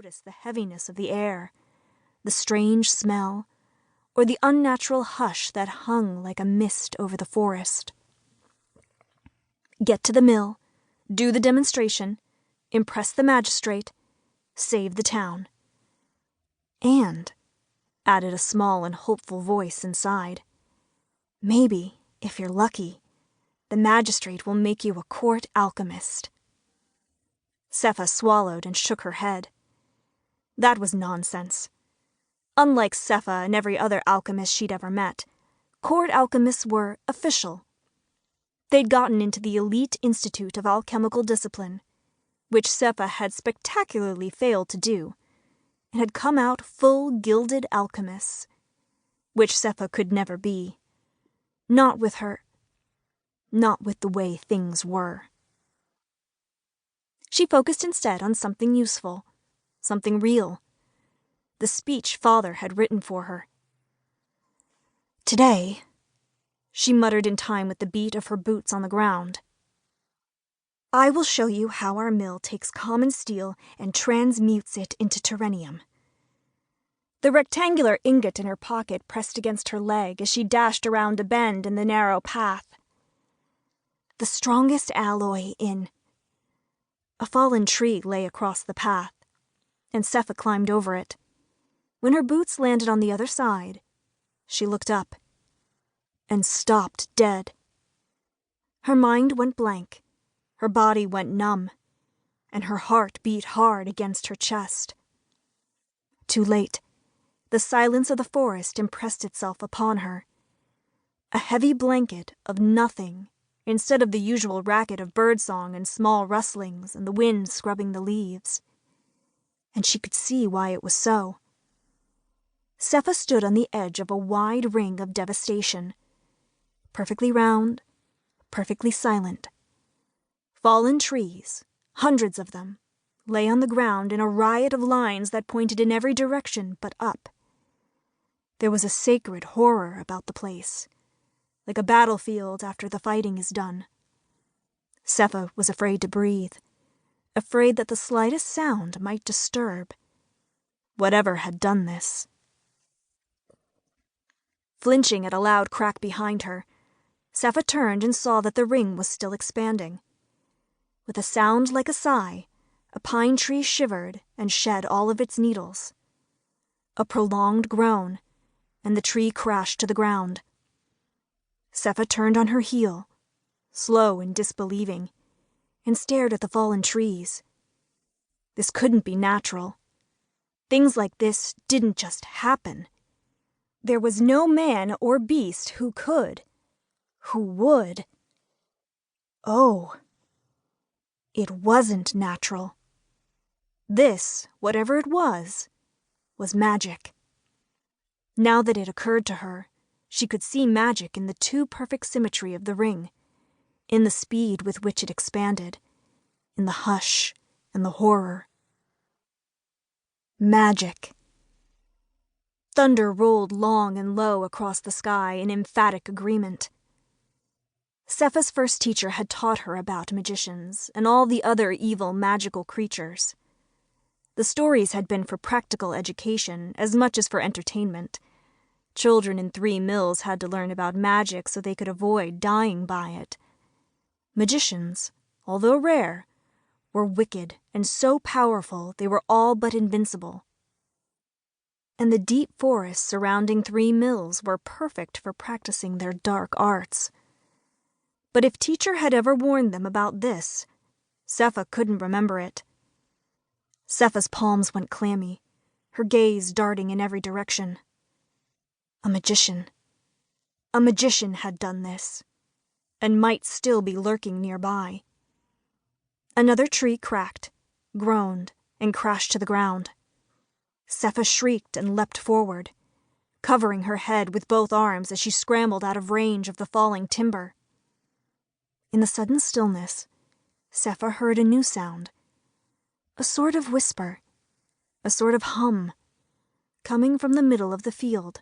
notice the heaviness of the air, the strange smell, or the unnatural hush that hung like a mist over the forest. Get to the mill, do the demonstration, impress the magistrate, save the town. And, added a small and hopeful voice inside, maybe, if you're lucky, the magistrate will make you a court alchemist. Sepha swallowed and shook her head. That was nonsense. Unlike Sepha and every other alchemist she'd ever met, court alchemists were official. They'd gotten into the elite institute of alchemical discipline, which Sepha had spectacularly failed to do, and had come out full gilded alchemists, which Sepha could never be. Not with the way things were. She focused instead on something useful, something real. The speech Father had written for her. Today, she muttered in time with the beat of her boots on the ground, I will show you how our mill takes common steel and transmutes it into terrenium. The rectangular ingot in her pocket pressed against her leg as she dashed around a bend in the narrow path. The strongest alloy in... A fallen tree lay across the path, and Sepha climbed over it. When her boots landed on the other side, she looked up and stopped dead. Her mind went blank, her body went numb, and her heart beat hard against her chest. Too late, the silence of the forest impressed itself upon her. A heavy blanket of nothing instead of the usual racket of birdsong and small rustlings and the wind scrubbing the leaves. And she could see why it was so. Sepha stood on the edge of a wide ring of devastation, perfectly round, perfectly silent. Fallen trees, hundreds of them, lay on the ground in a riot of lines that pointed in every direction but up. There was a sacred horror about the place, like a battlefield after the fighting is done. Sepha was afraid to breathe, afraid that the slightest sound might disturb whatever had done this. Flinching at a loud crack behind her, Sepha turned and saw that the ring was still expanding. With a sound like a sigh, a pine tree shivered and shed all of its needles. A prolonged groan, and the tree crashed to the ground. Sepha turned on her heel, slow and disbelieving, and stared at the fallen trees. This couldn't be natural. Things like this didn't just happen. There was no man or beast who could, who would. Oh, it wasn't natural. This, whatever it was magic. Now that it occurred to her, she could see magic in the too perfect symmetry of the ring, in the speed with which it expanded, in the hush and the horror. Magic. Thunder rolled long and low across the sky in emphatic agreement. Sepha's first teacher had taught her about magicians and all the other evil magical creatures. The stories had been for practical education as much as for entertainment. Children in 3 mills had to learn about magic so they could avoid dying by it. Magicians, although rare, were wicked and so powerful they were all but invincible. And the deep forests surrounding 3 mills were perfect for practicing their dark arts. But if teacher had ever warned them about this, Sepha couldn't remember it. Sepha's palms went clammy, her gaze darting in every direction. A magician. A magician had done this, and might still be lurking nearby. Another tree cracked, groaned, and crashed to the ground. Sepha shrieked and leapt forward, covering her head with both arms as she scrambled out of range of the falling timber. In the sudden stillness, Sepha heard a new sound, a sort of whisper, a sort of hum, coming from the middle of the field.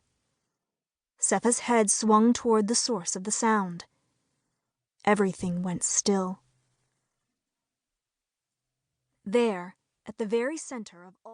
Sepha's head swung toward the source of the sound. Everything went still. There, at the very center of all